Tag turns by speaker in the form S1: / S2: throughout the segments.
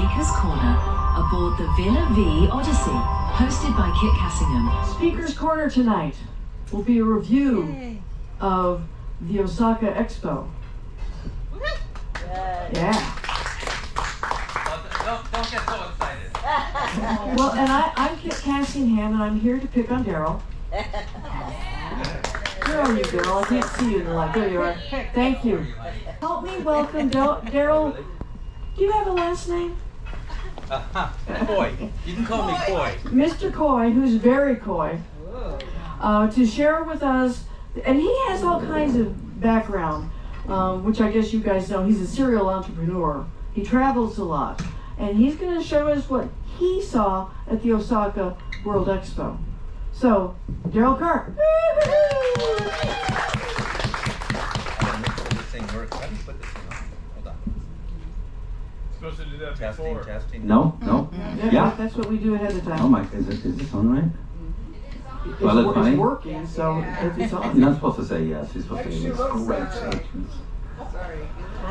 S1: Speaker's Corner aboard the Villa Vie Odyssey, hosted by Kit Cassingham.
S2: Speaker's Corner tonight will be a review of the Osaka Expo. Yeah.
S3: Don't get so excited.
S2: Well, and I'm Kit Cassingham, and I'm here to pick on Darrell. Where are you, Darrell? I can't see you in the light. There you are. Thank you. Help me welcome Darrell. Do you have a last name?
S3: Coy. You can call me Coy.
S2: Mr. Coy, who's very coy, to share with us, and he has all kinds of background, which I guess you guys know. He's a serial entrepreneur. He travels a lot, and he's going to show us what he saw at the Osaka World Expo. So, Darrell Karp.
S4: Supposed to do that before.
S3: Testing.
S5: No? Yeah.
S2: That's what we do ahead of time.
S5: Oh my, is this on right?
S2: It's working, so it's on.
S5: You're not supposed to say yes. You're supposed to say yes. Great statements.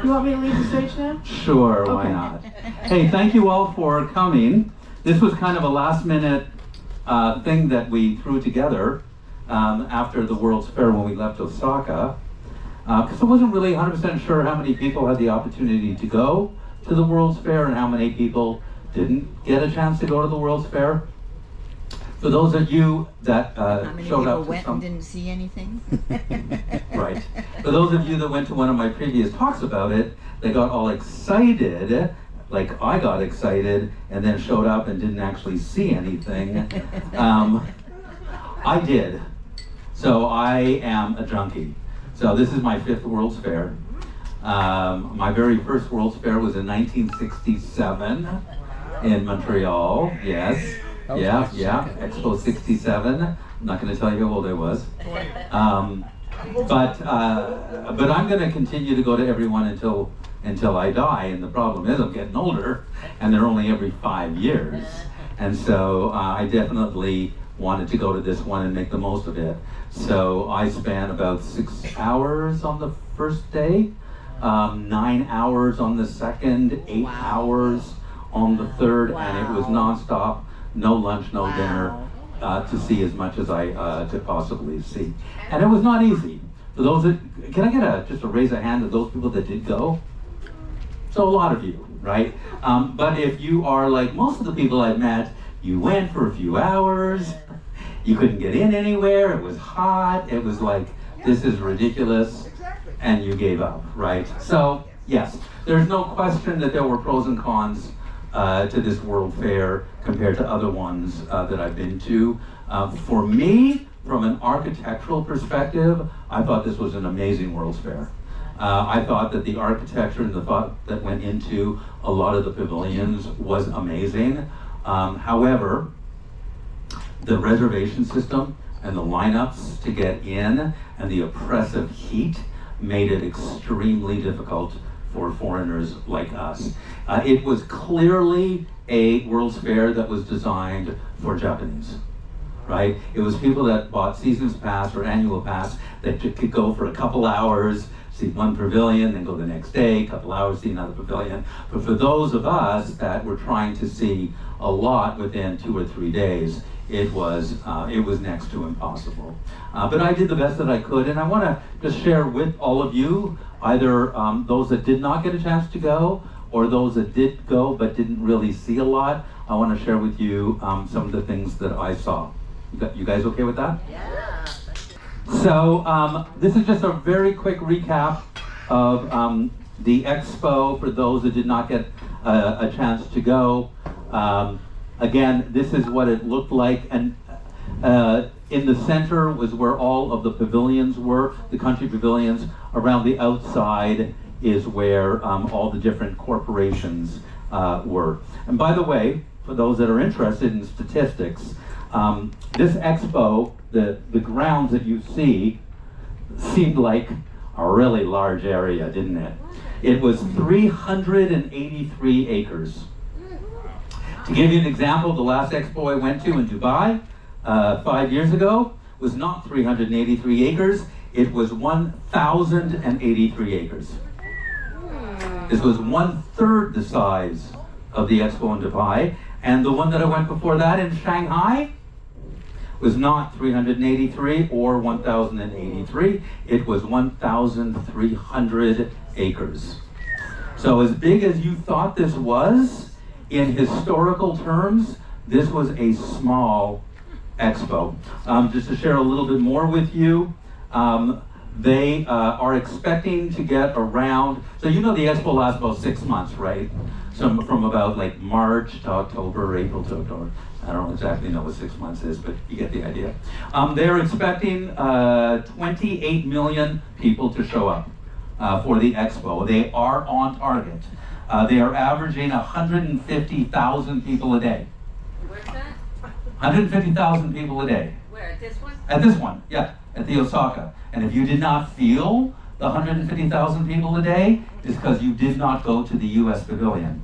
S2: You want me to leave the stage now?
S5: Sure, why
S2: Okay.
S5: not? Hey, thank you all for coming. This was kind of a last minute thing that we threw together after the World's Fair when we left Osaka. Because I wasn't really 100% sure how many people had the opportunity to go to the World's Fair and how many people didn't get a chance to go to the World's Fair. For those of you that showed up to
S6: went and didn't see anything?
S5: Right. For those of you that went to one of my previous talks about it, they got all excited, like I got excited, and then showed up and didn't actually see anything. I did. So I am a junkie. So this is my 5th World's Fair. My very first World's Fair was in 1967 in Montreal. Yes. Yeah. Expo 67. I'm not going to tell you how old I was. But I'm going to continue to go to every one until I die. And the problem is I'm getting older, and they're only every 5 years. And so I definitely wanted to go to this one and make the most of it. So I spent about 6 hours on the first day, 9 hours on the second, 8 hours on the third, and it was nonstop, no lunch, no dinner, to see as much as I could possibly see. And it was not easy. For those that, can I get just a raise of hand of those people that did go? So a lot of you, right? But if you are like most of the people I've met, you went for a few hours, you couldn't get in anywhere, it was hot, it was like, this is ridiculous, and you gave up, right? So, yes, there's no question that there were pros and cons to this World Fair compared to other ones that I've been to. For me, from an architectural perspective, I thought this was an amazing World's Fair. I thought that the architecture and the thought that went into a lot of the pavilions was amazing. However, the reservation system and the lineups to get in and the oppressive heat made it extremely difficult for foreigners like us. It was clearly a World's Fair that was designed for Japanese, right? It was people that bought seasons pass or annual pass that could go for a couple hours, see one pavilion, then go the next day, couple hours, see another pavilion. But for those of us that were trying to see a lot within 2 or 3 days, it was next to impossible. But I did the best that I could, and I want to just share with all of you, either those that did not get a chance to go, or those that did go but didn't really see a lot. I want to share with you some of the things that I saw. You guys okay with that?
S6: Yeah.
S5: So this is just a very quick recap of the expo for those that did not get a chance to go. Again, this is what it looked like, and in the center was where all of the pavilions were, the country pavilions. Around the outside is where all the different corporations were. And by the way, for those that are interested in statistics, this expo, the grounds that you see, seemed like a really large area, didn't it? It was 383 acres. To give you an example, the last expo I went to in Dubai 5 years ago was not 383 acres, it was 1,083 acres. This was 1/3 the size of the expo in Dubai. And the one that I went before that in Shanghai was not 383 or 1,083. It was 1,300 acres. So as big as you thought this was, in historical terms, this was a small expo. Just to share a little bit more with you, they are expecting to get around, so you know the expo lasts about 6 months, right? So from about like March to October, April to October. I don't exactly know what 6 months is, but you get the idea. They're expecting 28 million people to show up for the expo. They are on target. They are averaging 150,000 people a day.
S6: Where's that?
S5: 150,000 people a day.
S6: Where, at this one?
S5: At this one, yeah, at the Osaka. And if you did not feel the 150,000 people a day, it's because you did not go to the US Pavilion.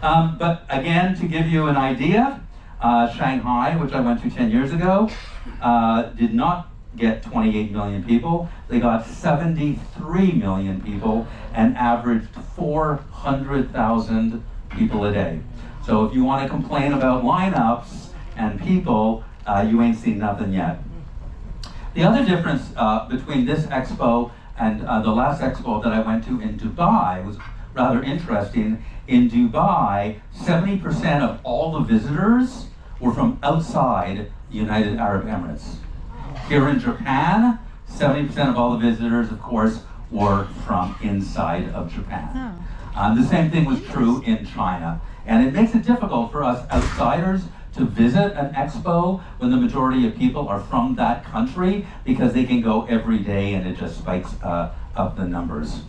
S5: But again, to give you an idea, Shanghai, which I went to 10 years ago, did not get 28 million people. They got 73 million people and averaged 400,000 people a day. So if you want to complain about lineups and people, you ain't seen nothing yet. The other difference between this expo and the last expo that I went to in Dubai was rather interesting. In Dubai, 70% of all the visitors were from outside the United Arab Emirates. Here in Japan, 70% of all the visitors, of course, were from inside of Japan. The same thing was true in China. And it makes it difficult for us outsiders to visit an expo when the majority of people are from that country, because they can go every day and it just spikes up the numbers.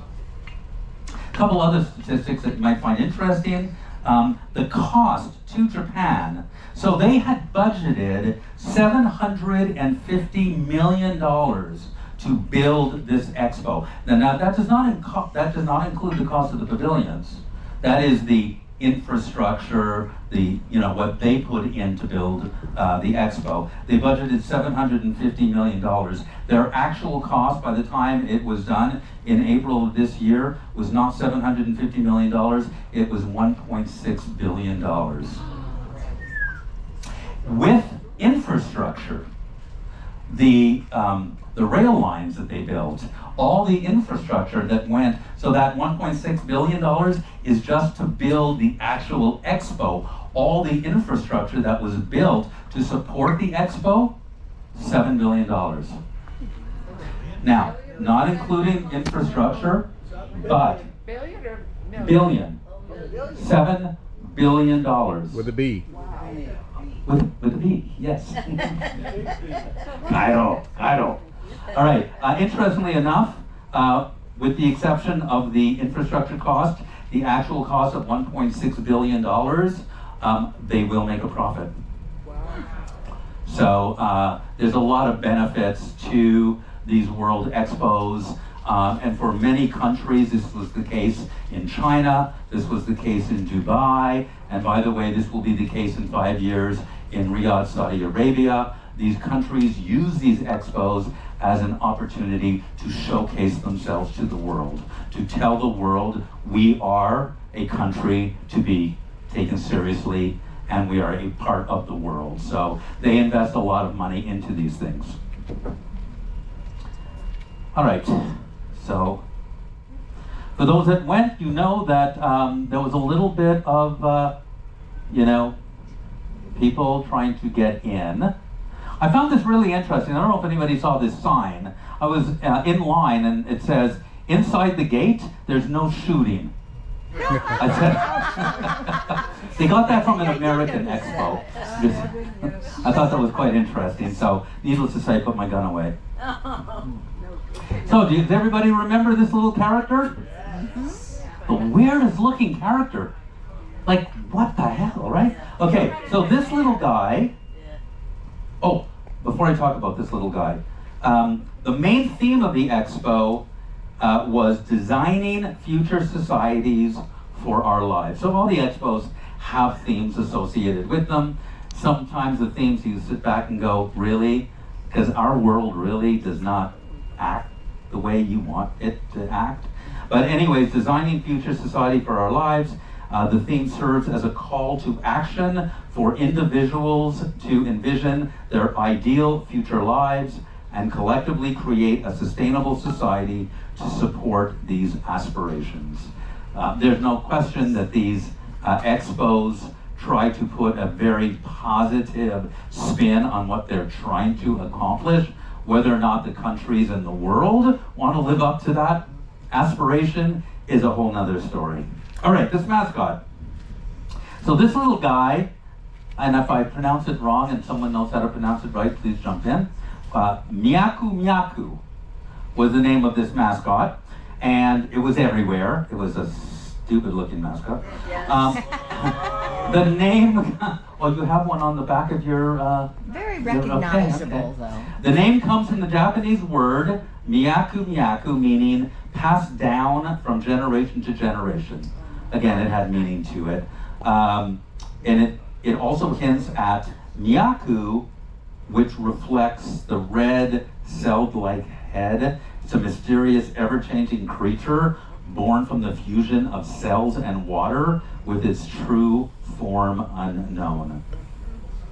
S5: A couple other statistics that you might find interesting. The cost to Japan. So they had budgeted $750 million to build this expo. Now that does not include the cost of the pavilions. That is the infrastructure, what they put in to build the expo. They budgeted $750 million. Their actual cost by the time it was done in April of this year was not $750 million, it was $1.6 billion. With infrastructure, the rail lines that they built, all the infrastructure that went, so that $1.6 billion is just to build the actual expo. All the infrastructure that was built to support the expo, $7 billion. Now, not including infrastructure, but billion, $7 billion.
S7: With a B.
S5: With a B, yes. Cairo. All right, interestingly enough, with the exception of the infrastructure cost, the actual cost of $1.6 billion, they will make a profit. So there's a lot of benefits to these World Expos, and for many countries, this was the case in China, this was the case in Dubai, and by the way, this will be the case in 5 years in Riyadh, Saudi Arabia. These countries use these expos as an opportunity to showcase themselves to the world, to tell the world we are a country to be taken seriously and we are a part of the world. So they invest a lot of money into these things. All right, so for those that went, you know that there was a little bit of, people trying to get in. I found this really interesting. I don't know if anybody saw this sign. I was in line and it says, "Inside the gate, there's no shooting." I said, they got that from an American expo. I thought that was quite interesting. So, needless to say, I put my gun away. So, does everybody remember this little character? The weirdest looking character. Like, what the hell, right? Okay, so this little guy. Oh, before I talk about this little guy, the main theme of the expo was designing future societies for our lives. So all the expos have themes associated with them. Sometimes the themes you sit back and go, really? Because our world really does not act the way you want it to act. But anyways, designing future society for our lives. The theme serves as a call to action for individuals to envision their ideal future lives and collectively create a sustainable society to support these aspirations. There's no question that these expos try to put a very positive spin on what they're trying to accomplish. Whether or not the countries in the world want to live up to that aspiration is a whole nother story. All right, this mascot. So this little guy, and if I pronounce it wrong and someone knows how to pronounce it right, please jump in. Miyaku Miyaku was the name of this mascot, and it was everywhere. It was a stupid looking mascot. Yes. The name, well, you have one on the back of your...
S6: Very recognizable, though.
S5: The name comes from the Japanese word Miyaku Miyaku, meaning passed down from generation to generation. Again, it had meaning to it. And it also hints at Miyaku, which reflects the red celled-like head. It's a mysterious, ever-changing creature born from the fusion of cells and water with its true form unknown.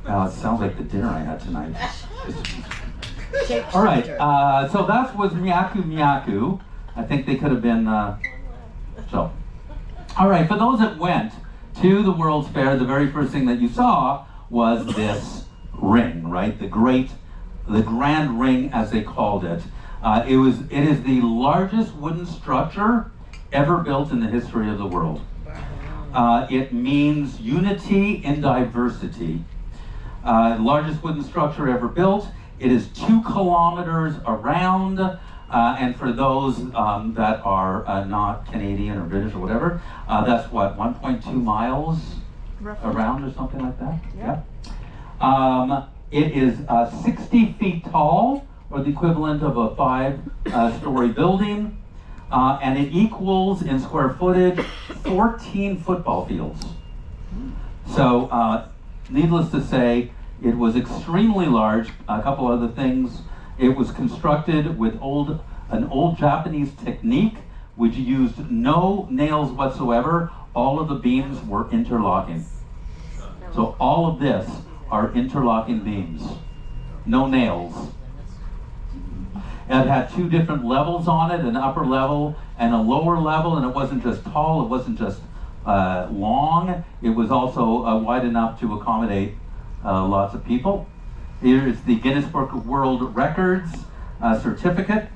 S5: It sounds like the dinner I had tonight. All right, so that was Miyaku Miyaku. I think they could have been, so. All right, for those that went to the World's Fair, the very first thing that you saw was this ring, right? The grand ring, as they called it. It is the largest wooden structure ever built in the history of the world. It means unity in diversity. Largest wooden structure ever built. It is 2 kilometers around, and for those that are not Canadian or British or whatever, that's what, 1.2 miles around or something like that? Yeah. It is 60 feet tall, or the equivalent of a 5-story building, and it equals in square footage 14 football fields. So, needless to say, it was extremely large. A couple other things. It was constructed with an old Japanese technique, which used no nails whatsoever. All of the beams were interlocking. So all of this are interlocking beams. No nails. It had 2 different levels on it, an upper level and a lower level, and it wasn't just tall, it wasn't just long, it was also wide enough to accommodate lots of people. Here is the Guinness Book of World Records certificate,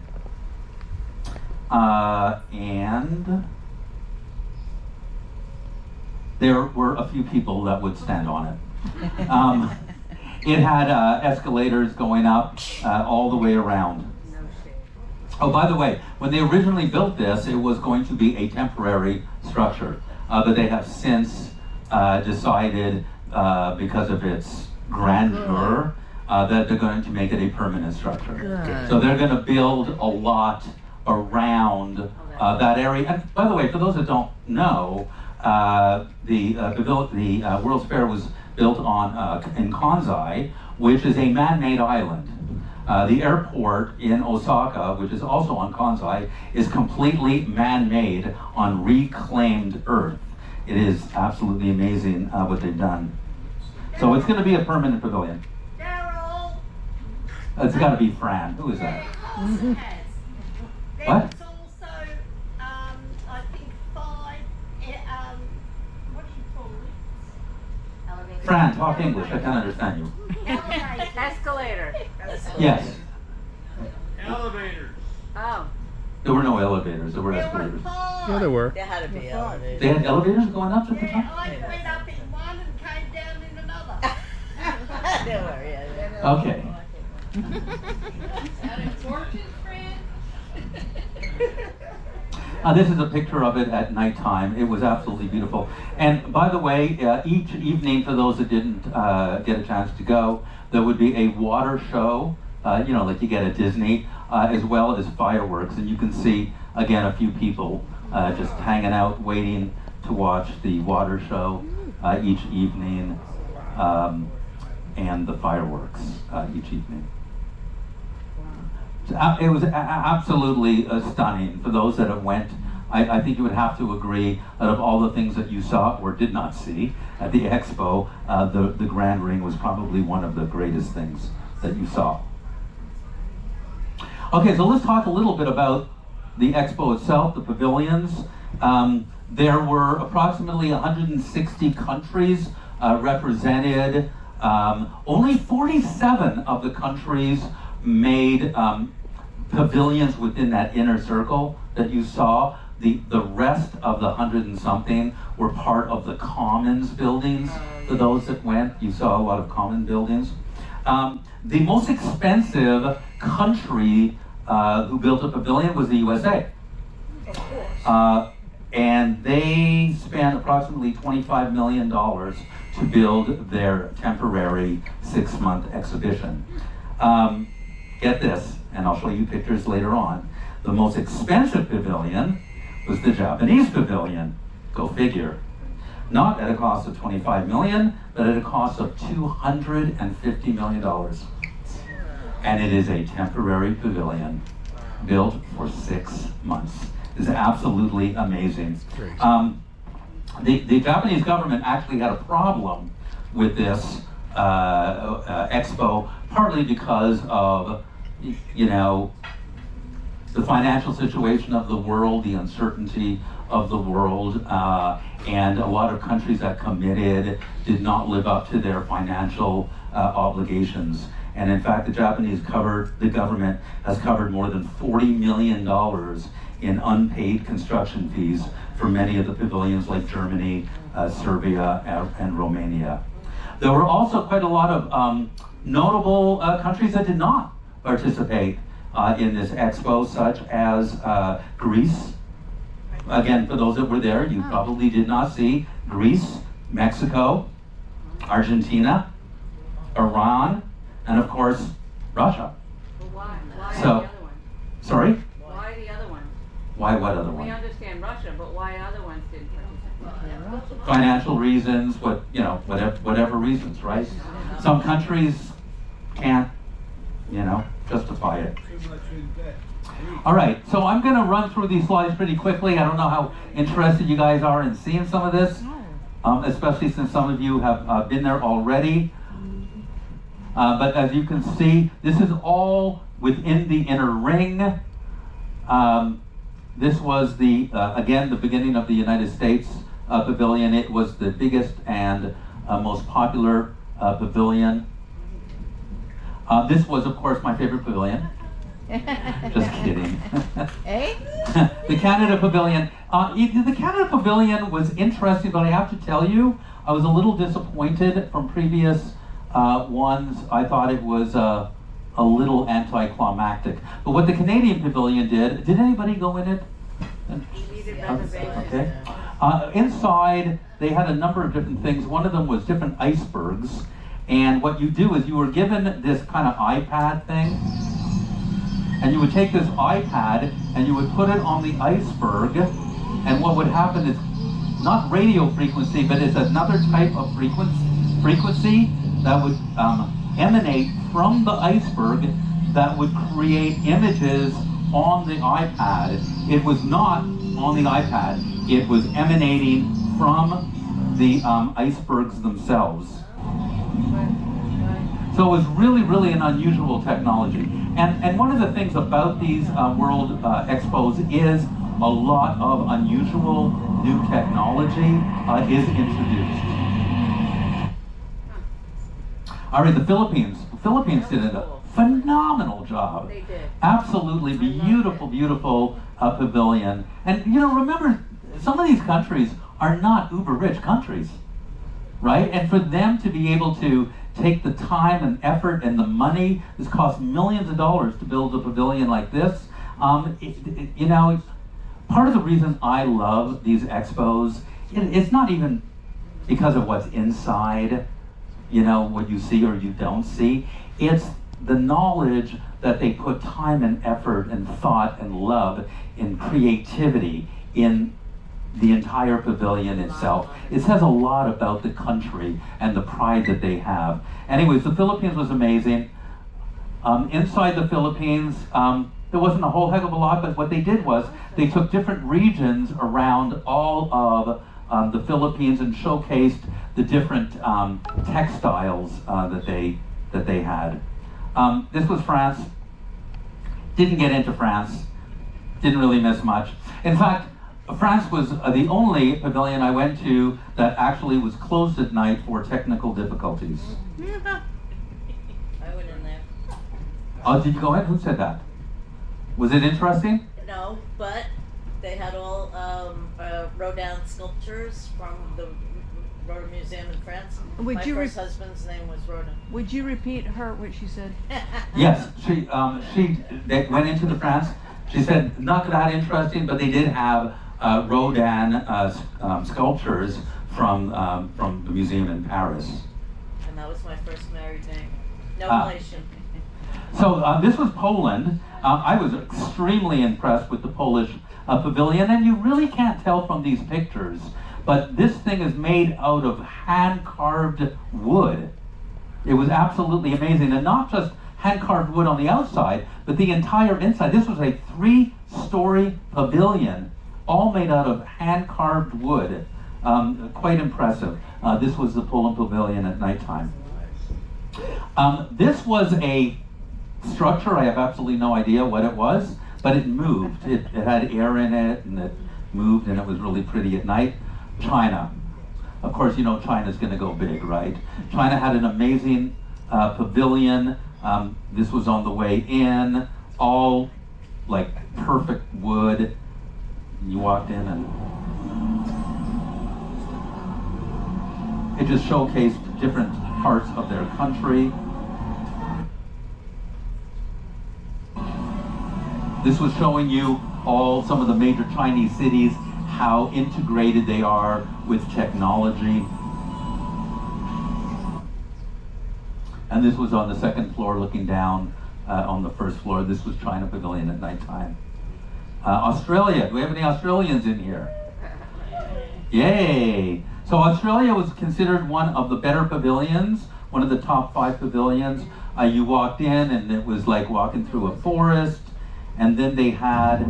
S5: and there were a few people that would stand on it. It had escalators going up all the way around. Oh, by the way, when they originally built this, it was going to be a temporary structure, but they have since decided, because of its grandeur, that they're going to make it a permanent structure. So they're going to build a lot around that area. And by the way, for those that don't know, the World's Fair was built in Kansai, which is a man-made island. The airport in Osaka, which is also on Kansai, is completely man-made on reclaimed earth. It is absolutely amazing what they've done. So it's going to be a permanent pavilion.
S7: Darrell!
S5: It's got to be Fran. Who is that? What?
S7: There's also, I think 5, what do you call it?
S5: Fran, talk English. I can't understand you.
S6: Escalator.
S5: Yes.
S4: Elevators.
S6: Oh.
S5: There were no elevators. There were
S7: There were
S5: escalators.
S7: 5.
S8: Yeah, there were.
S6: There had to be elevators.
S5: They had elevators going up to the
S7: Yeah,
S5: top?
S7: I went up in one and came down in another.
S6: There were, yeah.
S5: Okay.
S7: That important, friend?
S5: This is a picture of it at nighttime. It was absolutely beautiful. And by the way, each evening, for those that didn't get a chance to go, there would be a water show, like you get at Disney, as well as fireworks. And you can see, again, a few people just hanging out, waiting to watch the water show each evening, and the fireworks each evening. It was absolutely stunning. For those that have went I think you would have to agree that of all the things that you saw or did not see at the expo, the Grand Ring was probably one of the greatest things that you saw. Okay, so let's talk a little bit about the expo itself, the pavilions. There were approximately 160 countries represented. Only 47 of the countries made pavilions within that inner circle that you saw. The rest of the 100 and something were part of the Commons buildings. For those that went, you saw a lot of common buildings. The most expensive country who built a pavilion was the USA. And they spent approximately $25 million to build their temporary 6-month exhibition. Get this, and I'll show you pictures later on. The most expensive pavilion was the Japanese pavilion. Go figure. Not at a cost of $25 million, but at a cost of $250 million. And it is a temporary pavilion built for 6 months. It's absolutely amazing. The Japanese government actually had a problem with this expo, partly because of, you know, the financial situation of the world, the uncertainty of the world, and a lot of countries that committed did not live up to their financial obligations. And in fact, the government has covered more than $40 million in unpaid construction fees for many of the pavilions like Germany, Serbia, and Romania. There were also quite a lot of notable countries that did not participate in this expo, such as Greece. Again, for those that were there, you probably did not see Greece, Mexico, Argentina, Iran, and of course, Russia.
S6: Well, why
S5: So-
S6: the other one?
S5: Sorry?
S6: Why the other one?
S5: Why what other
S6: We
S5: one?
S6: understand Russia, but why other ones didn't participate?
S5: Financial reasons, whatever reasons, right? Some countries can't, justify it.
S4: Too much in debt.
S5: All right, so I'm going to run through these slides pretty quickly. I don't know how interested you guys are in seeing some of this, especially since some of you have been there already. But as you can see, this is all within the inner ring. This was again, the beginning of the United States pavilion. It was the biggest and most popular pavilion. This was, of course, my favorite pavilion. Just kidding.
S6: Eh?
S5: The Canada Pavilion. The Canada Pavilion was interesting, but I have to tell you, I was a little disappointed from previous ones. I thought it was a little anticlimactic. But what the Canadian Pavilion did anybody go in it? Okay. Inside, they had a number of different things. One of them was different icebergs. And what you do is you were given this kind of iPad thing. And you would take this iPad and you would put it on the iceberg. And what would happen is not radio frequency, but it's another type of frequency that would emanate from the iceberg that would create images on the iPad. It was not on the iPad. It was emanating from the icebergs themselves. So it was really, really an unusual technology. And one of the things about these World Expos is a lot of unusual new technology is introduced. All right, the Philippines. The Philippines did a phenomenal job.
S6: They did.
S5: Absolutely beautiful, beautiful pavilion. And remember, some of these countries are not uber rich countries, right? And for them to be able to take the time and effort and the money, this costs millions of dollars to build a pavilion like this. Part of the reason I love these expos, it's not even because of what's inside, what you see or you don't see. It's the knowledge that they put time and effort and thought and love and creativity in the entire pavilion itself. It says a lot about the country and the pride that they have. Anyways, the Philippines was amazing. Inside the Philippines, there wasn't a whole heck of a lot, but what they did was they took different regions around all of the Philippines and showcased the different textiles that they had. This was France. Didn't get into France. Didn't really miss much. In fact, France was the only pavilion I went to that actually was closed at night for technical difficulties.
S8: I went in there.
S5: Oh, did you go in? Who said that? Was it interesting?
S8: No, but they had all Rodin sculptures from the Rodin Museum in France.
S9: Would
S8: My
S9: you
S8: first husband's name was Rodin.
S9: Would you repeat what she said?
S5: Yes, they went into the France. She said not that interesting, but they did have Rodin sculptures from the museum in Paris.
S8: And that was my first married name. No relation.
S5: So this was Poland. I was extremely impressed with the Polish pavilion, and you really can't tell from these pictures, but this thing is made out of hand-carved wood. It was absolutely amazing, and not just hand-carved wood on the outside, but the entire inside. This was a 3-story pavilion, all made out of hand-carved wood. Quite impressive. This was the Poland pavilion at nighttime. This was a structure. I have absolutely no idea what it was, but it moved. It had air in it, and it moved, and it was really pretty at night. China. Of course, you know China's going to go big, right? China had an amazing pavilion. This was on the way in, all like perfect wood. You walked in and it just showcased different parts of their country. This was showing you some of the major Chinese cities, how integrated they are with technology. And this was on the second floor looking down on the first floor. This was China Pavilion at nighttime. Australia, do we have any Australians in here? Yay! So Australia was considered one of the better pavilions, one of the top 5 pavilions. You walked in and it was like walking through a forest. And then they had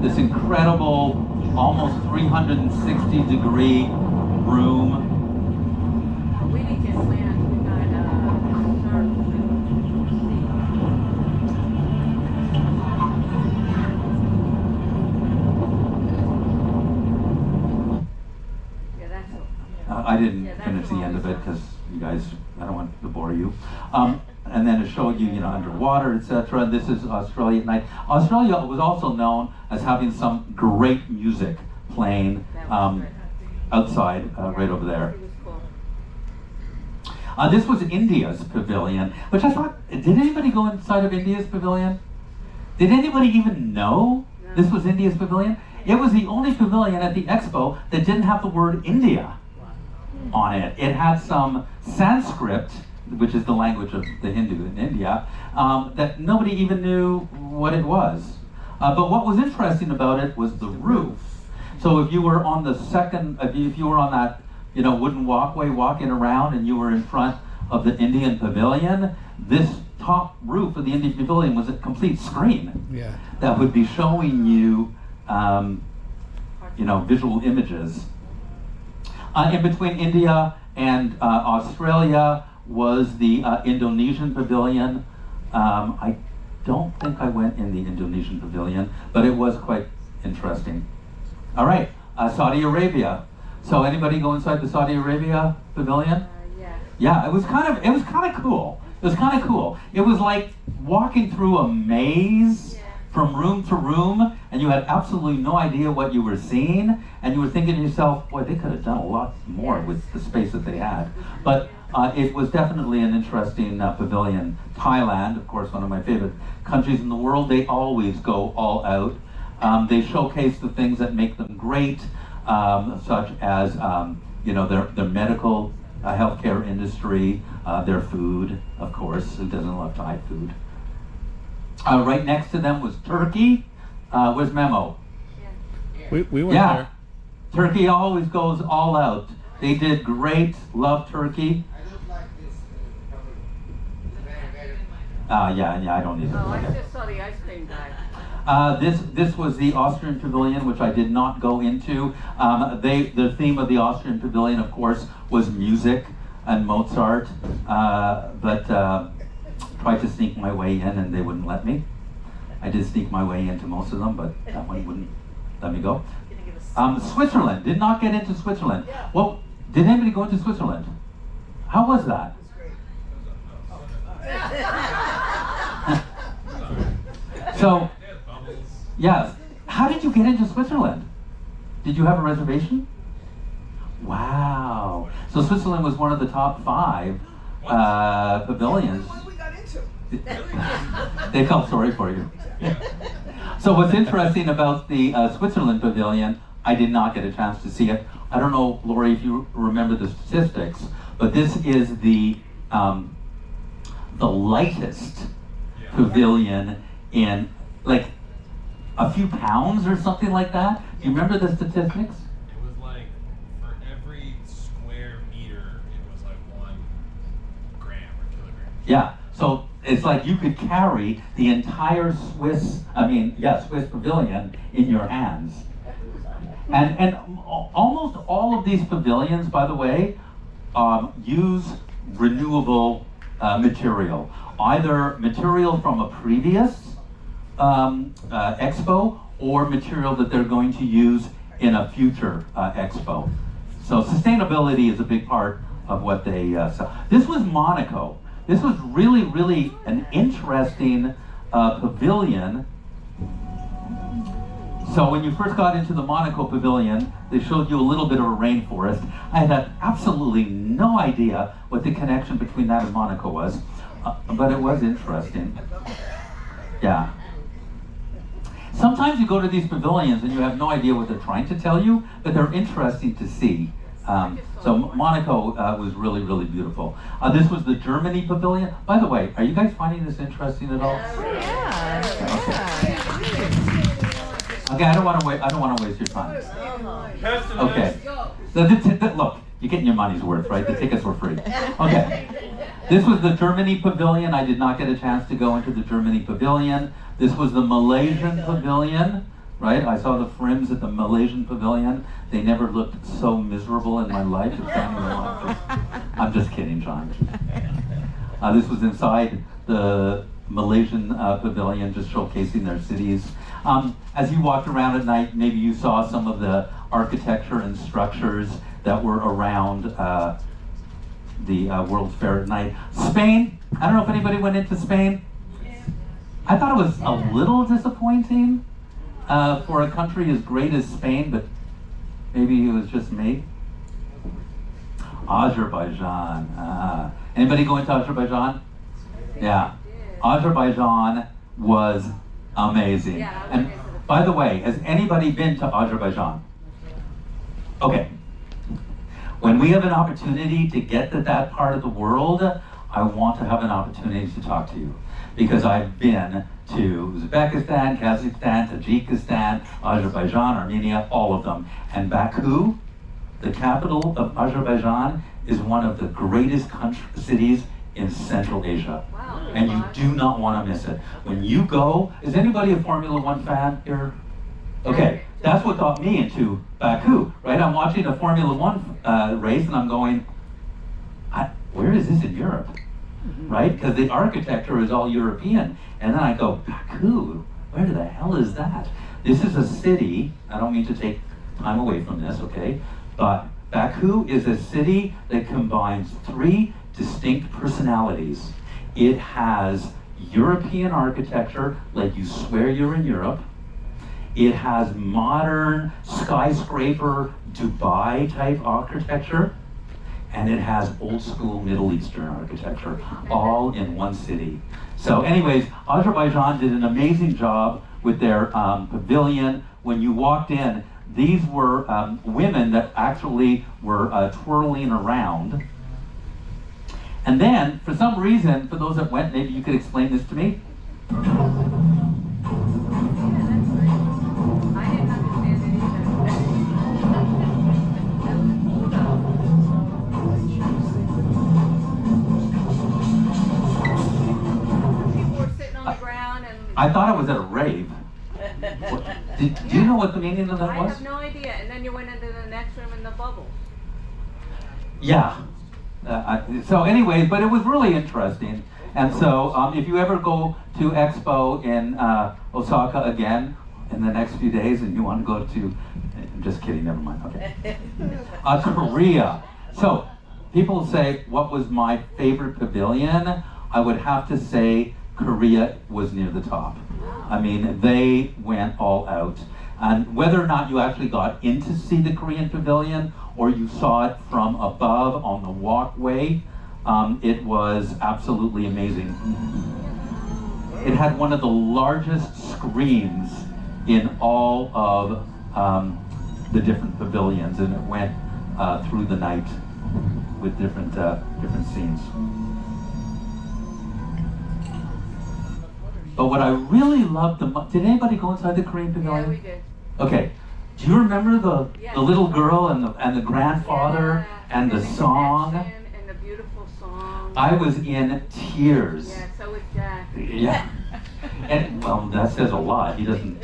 S5: this incredible, almost 360-degree room.
S6: We didn't get land. We got yeah, that's all.
S5: I didn't finish the end of it because you guys, I don't want to bore you. And then it showed you, underwater, etc. And this is Australia at night. Australia was also known as having some great music playing outside, right over there.
S6: It was cool.
S5: This was India's pavilion, which I thought, did anybody go inside of India's pavilion? Did anybody even know this was India's pavilion? It was the only pavilion at the expo that didn't have the word India on it. It had some Sanskrit, which is the language of the Hindu in India, that nobody even knew what it was. But what was interesting about it was the roof. So if you were on the second, if you were on that, wooden walkway walking around and you were in front of the Indian pavilion, this top roof of the Indian pavilion was a complete screen.
S10: Yeah.
S5: That would be showing you, visual images. In between India and Australia was the Indonesian pavilion. I don't think I went in the Indonesian pavilion, but it was quite interesting. All right, Saudi Arabia. So anybody go inside the Saudi Arabia pavilion?
S6: Yeah.
S5: Yeah, it was kind of cool. It was kind of cool. It was like walking through a maze from room to room, and you had absolutely no idea what you were seeing, and you were thinking to yourself, boy, they could have done a lot more with the space that they had. But it was definitely an interesting pavilion. Thailand, of course, one of my favorite countries in the world, they always go all out. They showcase the things that make them great, such as their medical healthcare industry, their food, of course. Who doesn't love Thai food? Right next to them was Turkey. Where's Memo?
S10: We went
S5: Yeah,
S10: there.
S5: Turkey always goes all out. They did great. Love Turkey. Yeah, I don't need it.
S6: Oh, I just saw the ice cream guy.
S5: This was the Austrian Pavilion, which I did not go into. The theme of the Austrian Pavilion, of course, was music and Mozart, but tried to sneak my way in and they wouldn't let me. I did sneak my way into most of them, but that one wouldn't let me go. Switzerland, did not get into Switzerland. Well, did anybody go into Switzerland? How was that? So, yes, how did you get into Switzerland? Did you have a reservation? Wow. So Switzerland was one of the top 5 pavilions.
S11: What we got into?
S5: They felt sorry for you. So what's interesting about the Switzerland pavilion, I did not get a chance to see it. I don't know, Lori, if you remember the statistics, but this is the lightest pavilion in like a few pounds or something like that. Do you remember the statistics?
S4: It was like for every square meter, it was like 1 gram or kilogram.
S5: Yeah. So it's like you could carry the entire Swiss pavilion in your hands. And almost all of these pavilions, by the way, use renewable material. Either material from a previous expo or material that they're going to use in a future expo. So sustainability is a big part of what they sell. This was Monaco. This was really, really an interesting pavilion. So when you first got into the Monaco pavilion, they showed you a little bit of a rainforest. I had absolutely no idea what the connection between that and Monaco was, but it was interesting. Yeah. Sometimes you go to these pavilions and you have no idea what they're trying to tell you, but they're interesting to see. So Monaco was really, really beautiful. This was the Germany pavilion. By the way, are you guys finding this interesting at all? Okay, I don't want to waste your time. Okay. So look, you're getting your money's worth, right? The tickets were free. Okay. This was the Germany pavilion. I did not get a chance to go into the Germany pavilion. This was the Malaysian pavilion, right? I saw the Frims at the Malaysian pavilion. They never looked so miserable in my life. I'm just kidding, John. This was inside the Malaysian pavilion, just showcasing their cities. As you walked around at night, maybe you saw some of the architecture and structures that were around the World's Fair at night. Spain, I don't know if anybody went into Spain. I thought it was a little disappointing for a country as great as Spain, but maybe it was just me. Azerbaijan. Anybody go into Azerbaijan? Yeah. Azerbaijan was amazing. And by the way, has anybody been to Azerbaijan? Okay. When we have an opportunity to get to that part of the world, I want to have an opportunity to talk to you. Because I've been to Uzbekistan, Kazakhstan, Tajikistan, Azerbaijan, Armenia, all of them. And Baku, the capital of Azerbaijan, is one of the greatest cities in Central Asia. Wow. And you do not want to miss it. When you go, is anybody a Formula One fan here? Okay, that's what got me into Baku, right? I'm watching a Formula One race and I'm going, where is this in Europe? Right? Because the architecture is all European. And then I go, Baku, where the hell is that? This is a city, I don't mean to take time away from this, okay? But Baku is a city that combines 3 distinct personalities. It has European architecture, like you swear you're in Europe. It has modern skyscraper Dubai type architecture. And it has old school Middle Eastern architecture, all in one city. So anyways, Azerbaijan did an amazing job with their pavilion. When you walked in, these were women that actually were twirling around. And then, for some reason, for those that went, maybe you could explain this to me. I thought I was at a rave. Do you know what the meaning of that
S6: I
S5: was?
S6: have no idea. And then you went into the next room in the bubble.
S5: Yeah. So anyways, but it was really interesting. And so if you ever go to Expo in Osaka again in the next few days and you want to go to, I'm just kidding, never mind, okay. Korea. So people say, what was my favorite pavilion? I would have to say Korea was near the top. I mean, they went all out. And whether or not you actually got in to see the Korean pavilion or you saw it from above on the walkway, it was absolutely amazing. It had one of the largest screens in all of the different pavilions, and it went through the night with different scenes. But what I really loved did anybody go inside the Korean pavilion?
S6: Yeah, we did.
S5: Okay. Do you remember the little girl and the grandfather and the song?
S6: And the beautiful song.
S5: I was in tears.
S6: Yeah, so was Jack.
S5: Yeah. And well, that says a lot. He doesn't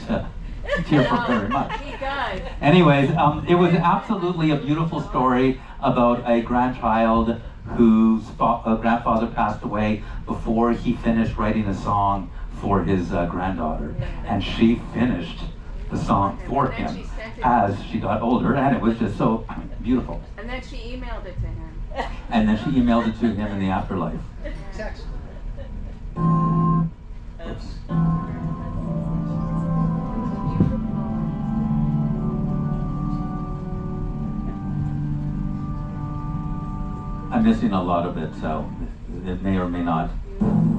S5: tear for very much.
S6: He does.
S5: Anyways, it was absolutely a beautiful story about a grandchild whose grandfather passed away before he finished writing a song for his granddaughter, and she finished the song for him as she got older, and it was just so beautiful.
S6: And then she emailed it to him.
S5: And then she emailed it to him in the afterlife.
S7: Text.
S5: Oops. I'm missing a lot of it, so it may or may not.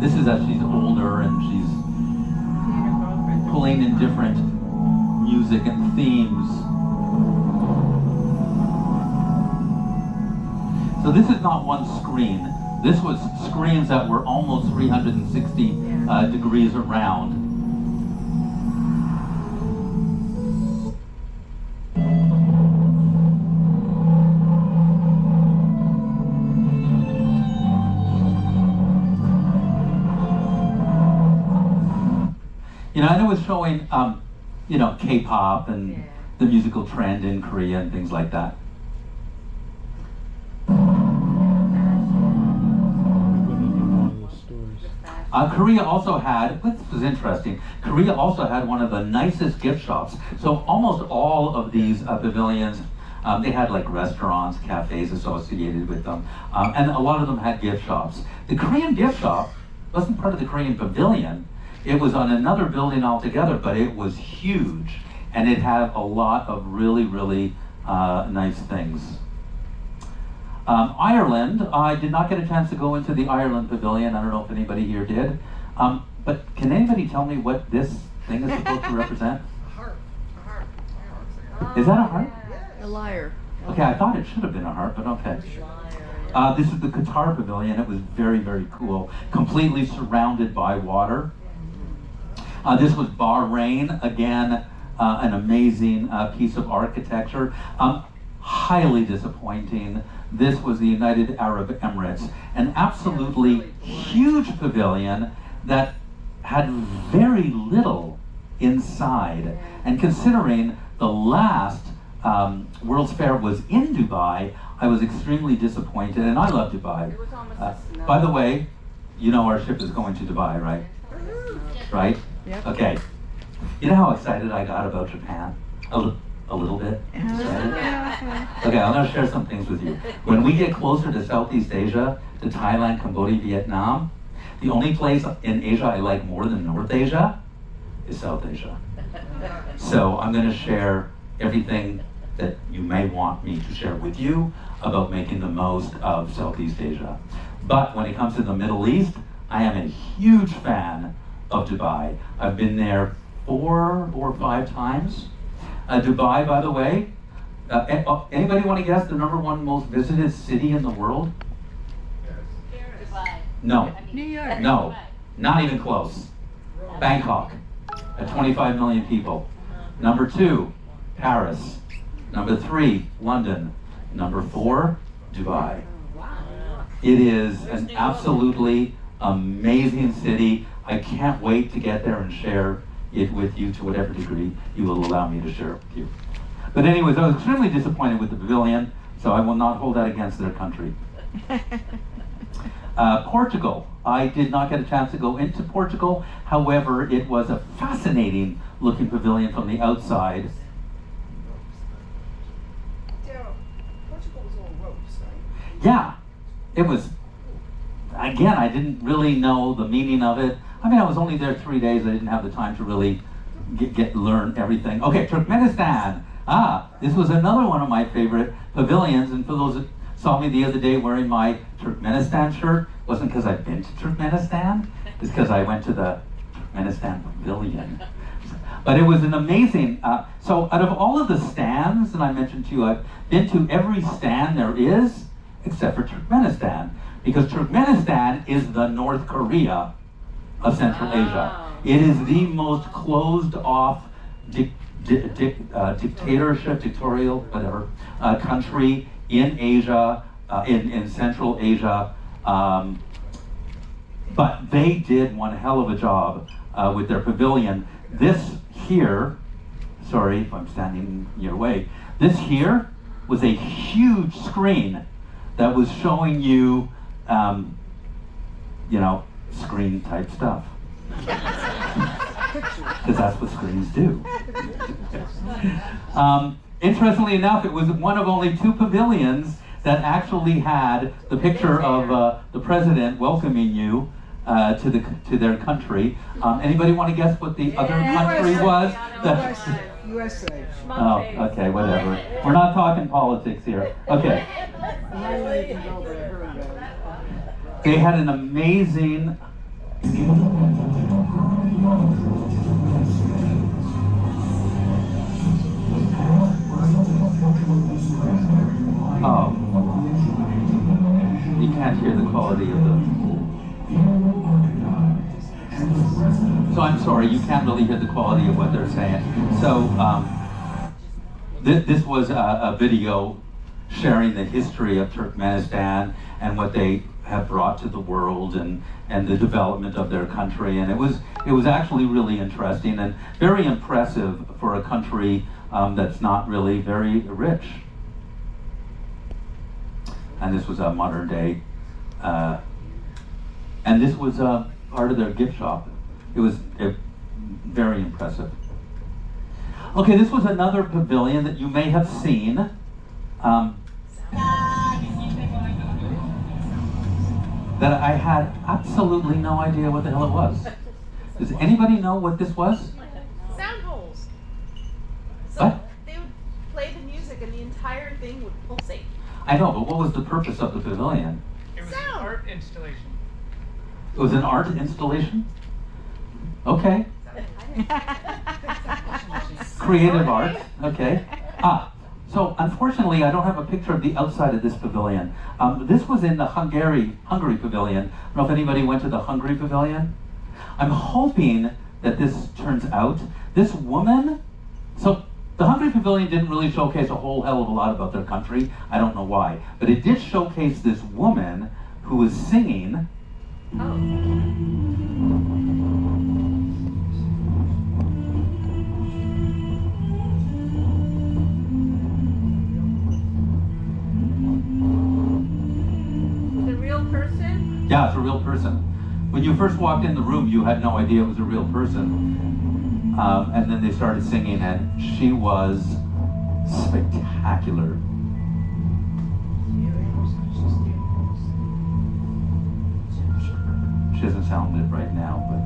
S5: This is as she's older and she's pulling in different music and themes. So this is not one screen. This was screens that were almost 360 degrees around. You know, and it was showing, you know, K-pop and the musical trend in Korea and things like that. Korea also had, this was interesting, Korea also had one of the nicest gift shops. So almost all of these pavilions, they had like restaurants, cafes associated with them, and a lot of them had gift shops. The Korean gift shop wasn't part of the Korean pavilion. It was on another building altogether, but it was huge, and it had a lot of really, really nice things. Ireland, I did not get a chance to go into the Ireland pavilion. I don't know if anybody here did. But can anybody tell me what this thing is supposed to represent?
S7: A harp. A harp.
S5: Is that a harp?
S2: A lyre.
S5: Okay, I thought it should have been a harp, but okay. This is the Qatar pavilion. It was very, very cool. Completely surrounded by water. This was Bahrain, again, an amazing piece of architecture. Highly disappointing. This was the United Arab Emirates, an absolutely huge pavilion that had very little inside. And considering the last World's Fair was in Dubai, I was extremely disappointed, and I love Dubai.
S6: It was almost a snow.
S5: By the way, you know our ship is going to Dubai, right? Right?
S2: Yep.
S5: Okay. You know how excited I got about Japan? A little bit? Excited? Okay, I'm going to share some things with you. When we get closer to Southeast Asia, to Thailand, Cambodia, Vietnam, the only place in Asia I like more than North Asia is South Asia. So I'm going to share everything that you may want me to share with you about making the most of Southeast Asia. But when it comes to the Middle East, I am a huge fan of Dubai. I've been there 4 or 5 times. Dubai, by the way, anybody want to guess the #1 most visited city in the world?
S7: Dubai.
S5: No.
S2: New York.
S5: No, not even close. Bangkok, at 25 million people. Number 2, Paris. Number 3, London. Number 4, Dubai. It is an absolutely amazing city. I can't wait to get there and share it with you to whatever degree you will allow me to share it with you. But anyways, I was extremely disappointed with the pavilion, so I will not hold that against their country. Portugal. I did not get a chance to go into Portugal. However, it was a fascinating looking pavilion from the outside.
S7: Darrell, Portugal was all ropes, right?
S5: Yeah, it was, again, I didn't really know the meaning of it. I mean, I was only there 3 days. I didn't have the time to really learn everything. Okay, Turkmenistan. This was another one of my favorite pavilions. And for those that saw me the other day wearing my Turkmenistan shirt, wasn't because I've been to Turkmenistan. It's because I went to the Turkmenistan pavilion. But it was an amazing, so out of all of the stands, and I mentioned to you, I've been to every stand there is, except for Turkmenistan. Because Turkmenistan is the North Korea of Central Asia. It is the most closed off dictatorial, whatever, country in Asia, in Central Asia. But they did one hell of a job with their pavilion. This here, sorry if I'm standing in your way, this here was a huge screen that was showing you, you know, screen type stuff. Because that's what screens do. Interestingly enough, it was one of only 2 pavilions that actually had the picture of the president welcoming you to their country. Anybody want to guess what the other country was?
S7: USA.
S5: Oh, okay, whatever. We're not talking politics here. Okay. They had an amazing. Oh, you can't hear the quality of the. So I'm sorry, you can't really hear the quality of what they're saying. So this was a video sharing the history of Turkmenistan and what they have brought to the world and the development of their country. And it was actually really interesting and very impressive for a country that's not really very rich. And this was a modern day, and this was part of their gift shop. It was very impressive. Okay, this was another pavilion that you may have seen. That I had absolutely no idea what the hell it was. Does anybody know what this was?
S11: Sound holes. So
S5: What?
S11: they would play the music and the entire thing would pulsate.
S5: I know, but what was the purpose of the pavilion?
S12: It was an art installation.
S5: It was an art installation? Okay. Creative art, okay. So unfortunately, I don't have a picture of the outside of this pavilion. This was in the Hungary pavilion. I don't know if anybody went to the Hungary pavilion. I'm hoping that this turns out. This woman, so the Hungary pavilion didn't really showcase a whole hell of a lot about their country. I don't know why. But it did showcase this woman who was singing. Yeah, it's a real person. When you first walked in the room, you had no idea it was a real person. And then they started singing, and she was spectacular. She doesn't sound it right now, but.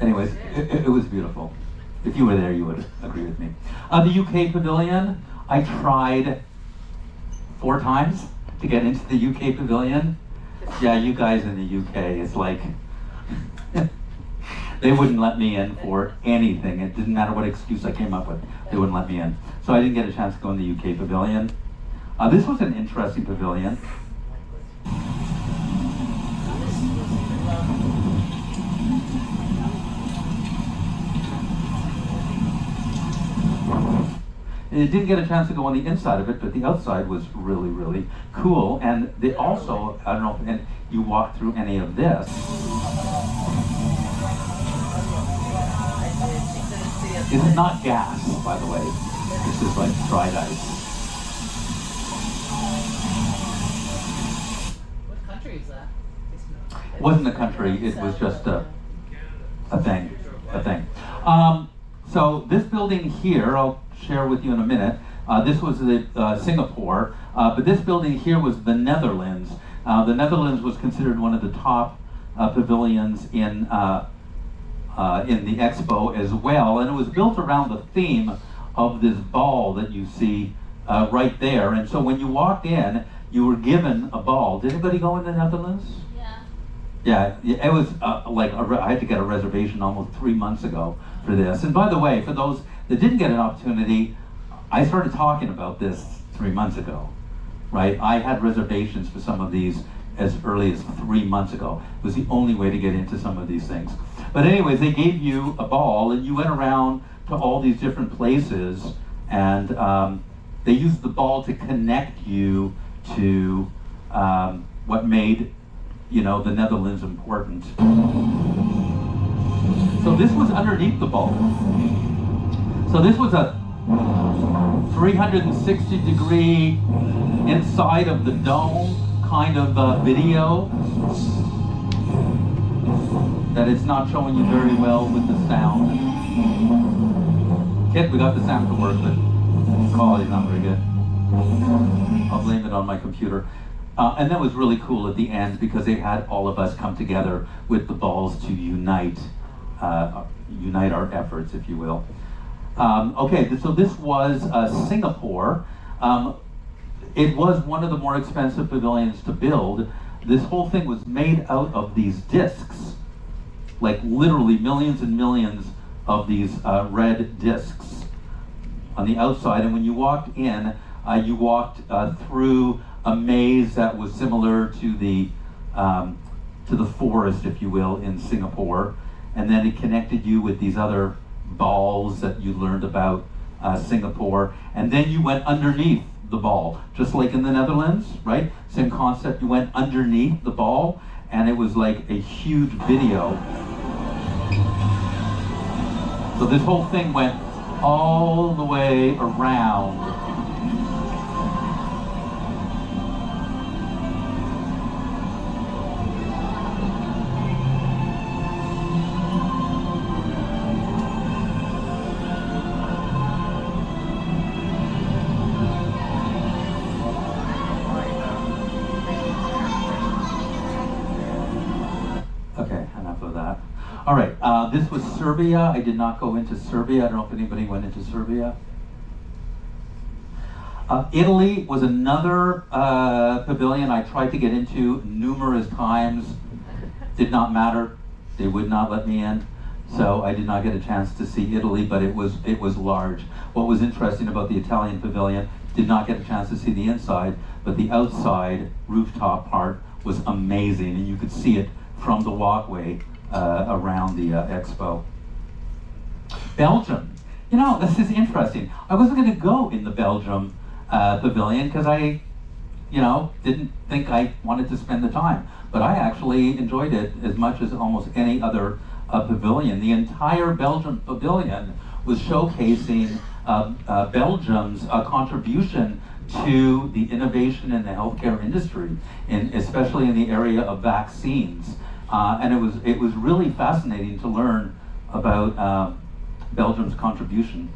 S5: Anyways, it was beautiful. If you were there, you would agree with me. The UK pavilion, I tried 4 times to get into the UK pavilion. Yeah, you guys in the UK, it's like, They wouldn't let me in for anything. It didn't matter what excuse I came up with. They wouldn't let me in. So I didn't get a chance to go in the UK pavilion. This was an interesting pavilion. It didn't get a chance to go on the inside of it, but the outside was really, really cool. And they also, I don't know if you walked through any of this. This is not gas, by the way. This is like dried ice.
S13: What country is that?
S5: It wasn't a country, it was just a thing. So this building here, I'll share with you in a minute. This was Singapore, but this building here was the Netherlands. The Netherlands was considered one of the top pavilions in the expo as well, and it was built around the theme of this ball that you see right there. And so when you walked in, you were given a ball. Did anybody go in the Netherlands? Yeah, it was I had to get a reservation almost 3 months ago for this. And by the way, for those that didn't get an opportunity, I started talking about this 3 months ago, right? I had reservations for some of these as early as 3 months ago. It was the only way to get into some of these things. But anyways, they gave you a ball and you went around to all these different places, and they used the ball to connect you to what made the Netherlands important. So this was underneath the ball. So this was a 360-degree inside of the dome kind of video that it's not showing you very well with the sound. Kit, we got the sound to work, but the quality's not very good. I'll blame it on my computer. And that was really cool at the end because they had all of us come together with the balls to unite our efforts, if you will. Okay, so this was Singapore. It was one of the more expensive pavilions to build. This whole thing was made out of these discs, like literally millions and millions of these red discs on the outside. And when you walked in, you walked through a maze that was similar to the forest, if you will, in Singapore. And then it connected you with these other balls that you learned about Singapore. And then you went underneath the ball, just like in the Netherlands, right? Same concept, you went underneath the ball, and it was like a huge video. So this whole thing went all the way around. All right, this was Serbia. I did not go into Serbia. I don't know if anybody went into Serbia. Italy was another pavilion I tried to get into numerous times. Did not matter. They would not let me in. So I did not get a chance to see Italy, but it was large. What was interesting about the Italian pavilion, did not get a chance to see the inside, but the outside rooftop part was amazing, and you could see it from the walkway around the expo. Belgium. This is interesting. I wasn't going to go in the Belgium pavilion because I, didn't think I wanted to spend the time. But I actually enjoyed it as much as almost any other pavilion. The entire Belgium pavilion was showcasing Belgium's contribution to the innovation in the healthcare industry, especially in the area of vaccines. And it was really fascinating to learn about Belgium's contribution.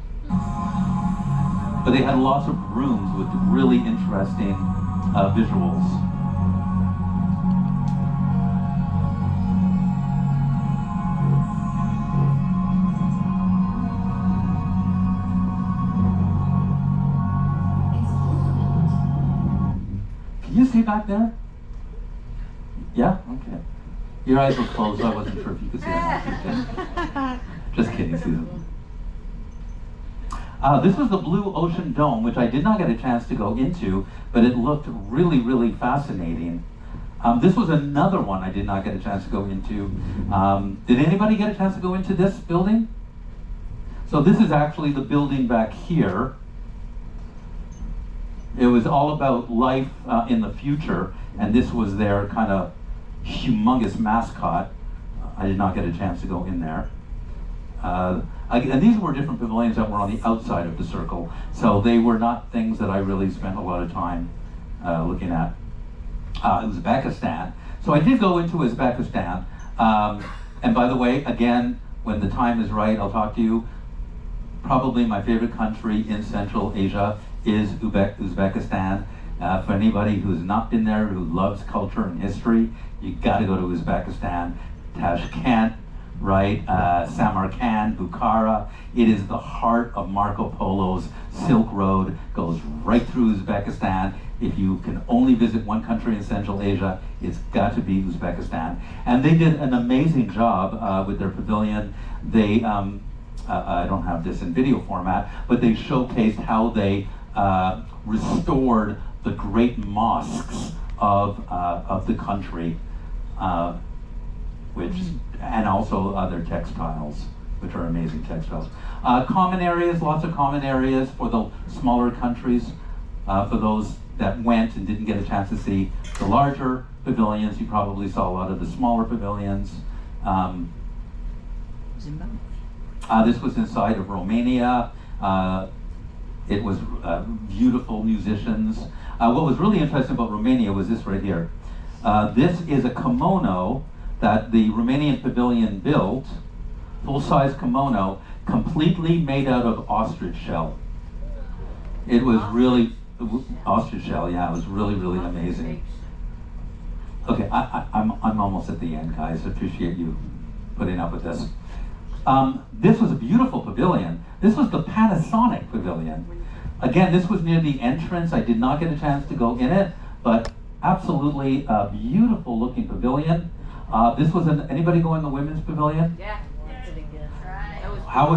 S5: But they had lots of rooms with really interesting visuals. Can you see back there? Yeah? Okay. Your eyes were closed, so I wasn't sure if you could see them. Just kidding, Susan. This was the Blue Ocean Dome, which I did not get a chance to go into, but it looked really, really fascinating. This was another one I did not get a chance to go into. Did anybody get a chance to go into this building? So this is actually the building back here. It was all about life in the future, and this was their kind of humongous mascot. I did not get a chance to go in there. And these were different pavilions that were on the outside of the circle, so they were not things that I really spent a lot of time looking at. Uzbekistan. So I did go into Uzbekistan. And by the way, again, when the time is right, I'll talk to you. Probably my favorite country in Central Asia is Uzbekistan. For anybody who's not been there, who loves culture and history, you gotta go to Uzbekistan. Tashkent, right? Samarkand, Bukhara. It is the heart of Marco Polo's Silk Road, goes right through Uzbekistan. If you can only visit one country in Central Asia, it's got to be Uzbekistan. And they did an amazing job with their pavilion. They, I don't have this in video format, but they showcased how they restored the great mosques of the country, and also other textiles, which are amazing textiles. Common areas, lots of common areas for the smaller countries. For those that went and didn't get a chance to see the larger pavilions, you probably saw a lot of the smaller pavilions. This was inside of Romania. It was beautiful musicians. What was really interesting about Romania was this right here. This is a kimono that the Romanian pavilion built, full-size kimono, completely made out of ostrich shell. It was really, ostrich shell, yeah, it was really, really amazing. Okay, I'm almost at the end, guys. I appreciate you putting up with this. This was a beautiful pavilion. This was the Panasonic pavilion. Again, this was near the entrance. I did not get a chance to go in it, but absolutely a beautiful looking pavilion. This was anybody go in the women's pavilion?
S6: Yeah.
S5: How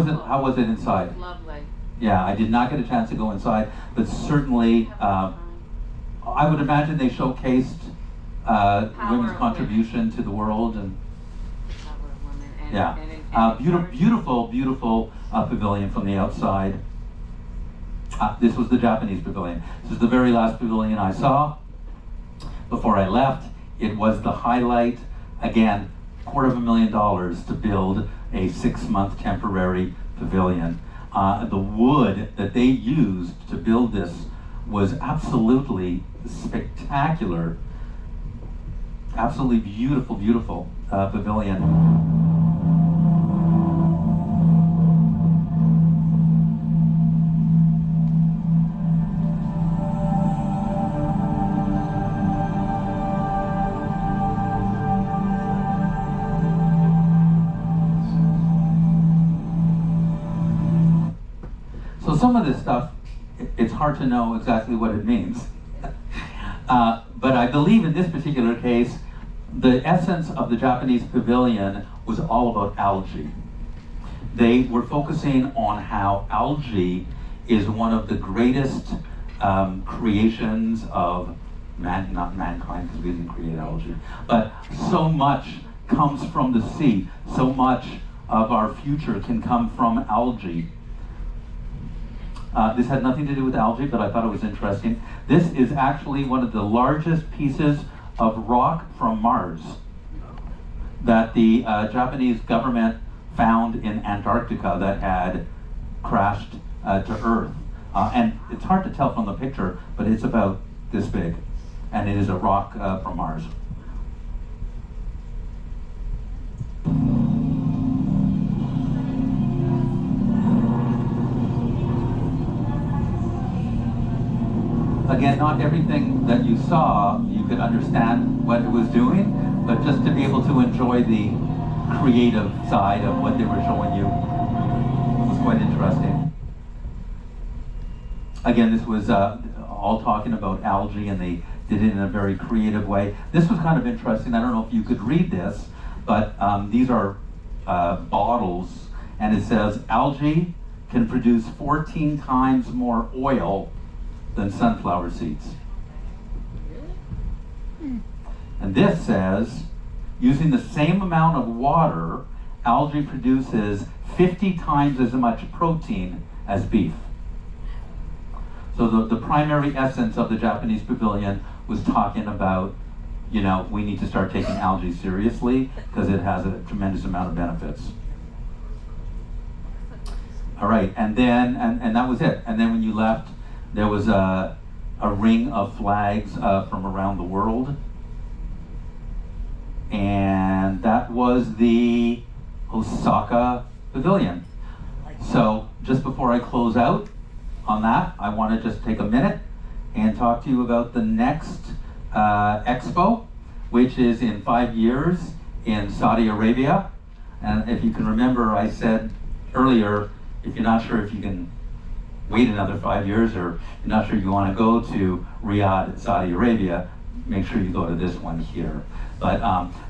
S5: was it inside?
S6: Lovely.
S5: Yeah, I did not get a chance to go inside, but certainly I would imagine they showcased women's contribution to the world and yeah, beautiful pavilion from the outside. This was the Japanese pavilion. This is the very last pavilion I saw before I left. It was the highlight. Again, $250,000 to build a 6-month temporary pavilion. The wood that they used to build this was absolutely spectacular. Absolutely beautiful pavilion. Some of this stuff, it's hard to know exactly what it means. But I believe in this particular case, the essence of the Japanese pavilion was all about algae. They were focusing on how algae is one of the greatest creations of not mankind, because we didn't create algae, but so much comes from the sea. So much of our future can come from algae. This had nothing to do with algae, but I thought it was interesting. This is actually one of the largest pieces of rock from Mars that the Japanese government found in Antarctica that had crashed to Earth. And it's hard to tell from the picture, but it's about this big. And it is a rock from Mars. Again, not everything that you saw, you could understand what it was doing, but just to be able to enjoy the creative side of what they were showing you was quite interesting. Again, this was all talking about algae, and they did it in a very creative way. This was kind of interesting. I don't know if you could read this, but these are bottles, and it says algae can produce 14 times more oil than sunflower seeds. And this says, using the same amount of water, algae produces 50 times as much protein as beef. So the primary essence of the Japanese pavilion was talking about, you know, we need to start taking algae seriously because it has a tremendous amount of benefits. All right, and then, and that was it. And then when you left, there was a ring of flags from around the world. And that was the Osaka Pavilion. So just before I close out on that, I want to just take a minute and talk to you about the next expo, which is in 5 years in Saudi Arabia. And if you can remember, I said earlier, if you're not sure if you can wait another 5 years or you're not sure you want to go to Riyadh, Saudi Arabia, make sure you go to this one here. But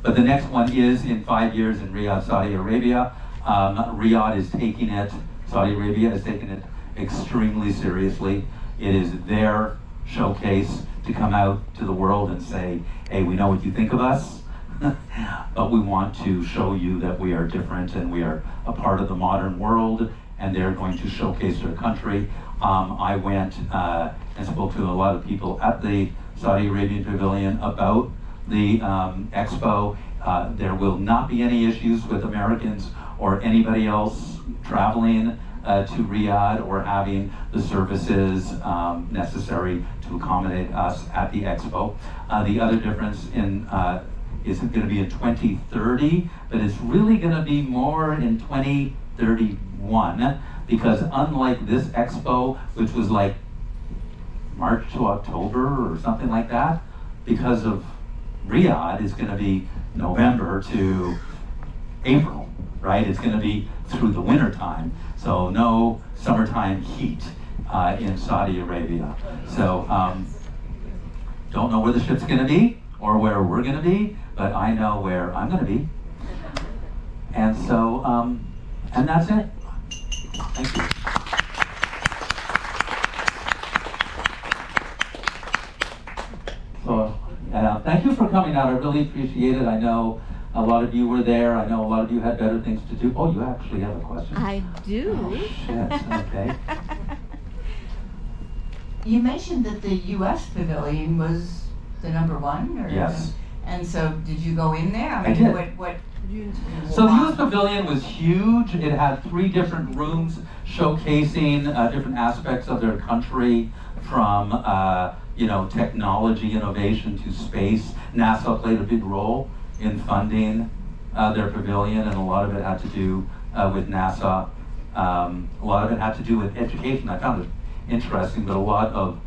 S5: the next one is in 5 years in Riyadh, Saudi Arabia. Riyadh is taking it, Saudi Arabia is taking it extremely seriously. It is their showcase to come out to the world and say, hey, we know what you think of us, but we want to show you that we are different and we are a part of the modern world, and they're going to showcase their country. I went and spoke to a lot of people at the Saudi Arabian Pavilion about the expo. There will not be any issues with Americans or anybody else traveling to Riyadh or having the services necessary to accommodate us at the expo. The other difference is going to be in 2030, but it's really going to be more in 2031, because unlike this expo, which was like March to October or something like that, because of Riyadh is going to be November to April, right? It's going to be through the winter time, so no summertime heat in Saudi Arabia. So don't know where the ship's going to be or where we're going to be, but I know where I'm going to be. And so, and that's it. Thank you. So, thank you for coming out. I really appreciate it. I know a lot of you were there. I know a lot of you had better things to do. Oh, you actually have a question?
S13: I do.
S5: Oh, shit. Okay.
S14: You mentioned that the U.S. pavilion was the #1? Or
S5: yes.
S14: And so, did you go in there?
S5: I did.
S14: What
S5: So the U.S. Pavilion was huge. It had 3 different rooms showcasing different aspects of their country, from technology innovation to space. NASA played a big role in funding their pavilion, and a lot of it had to do with NASA. A lot of it had to do with education. I found it interesting that a lot of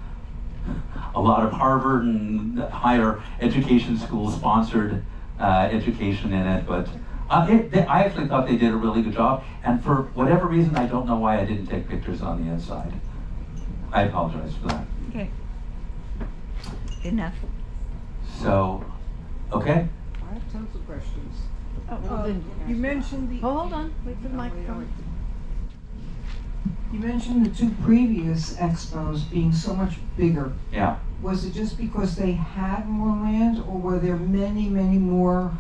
S5: Harvard and higher education schools sponsored education in it, but I actually thought they did a really good job, and for whatever reason, I don't know why I didn't take pictures on the inside. I apologize for that.
S13: Okay. Enough.
S5: So, okay.
S7: I have tons of questions.
S9: You mentioned the.
S13: Oh, hold on. Wait for the microphone.
S7: You mentioned the 2 previous expos being so much bigger.
S5: Yeah.
S7: Was it just because they had more land, or were there many, many more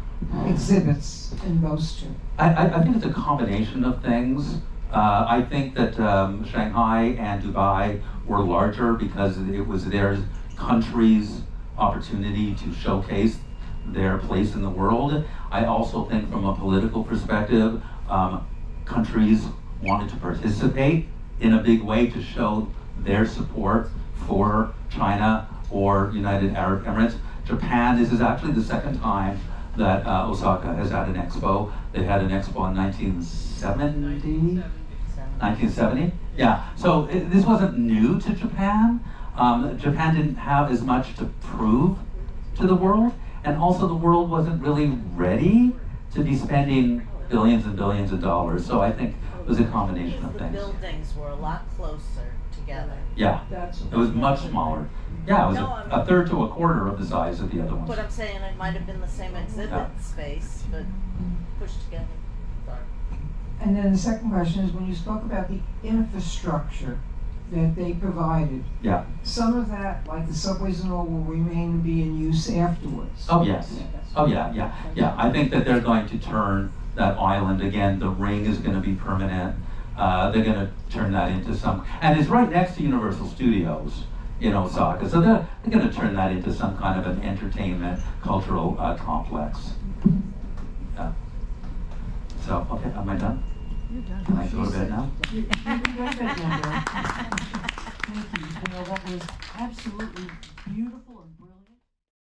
S7: exhibits in those 2?
S5: I think it's a combination of things. I think that Shanghai and Dubai were larger because it was their country's opportunity to showcase their place in the world. I also think from a political perspective, countries wanted to participate in a big way to show their support for China or United Arab Emirates. Japan, this is actually the second time that Osaka has had an expo. They had an expo in 1970? 1970? Yeah, so this wasn't new to Japan. Japan didn't have as much to prove to the world, and also the world wasn't really ready to be spending billions and billions of dollars. So I think was a combination of
S8: The
S5: things.
S8: buildings were a lot closer together.
S5: Yeah, it was much smaller. Yeah, it was a third to a quarter of the size of the other ones.
S8: But I'm saying it might have been the same exhibit space, but pushed together. Sorry.
S7: And then the second question is, when you spoke about the infrastructure that they provided,
S5: Yeah.
S7: some of that, like the subways and all, will remain and be in use afterwards.
S5: Oh, yes. Oh, yeah. I think that they're going to turn that island again. The ring is going to be permanent. They're going to turn that into some, and it's right next to Universal Studios in Osaka. So they're going to turn that into some kind of an entertainment, cultural complex. Yeah. So, okay, am I done?
S2: You're done.
S5: Can I go to bed now?
S2: You can go to bed now, Darrell. Thank you. You know, that was absolutely beautiful.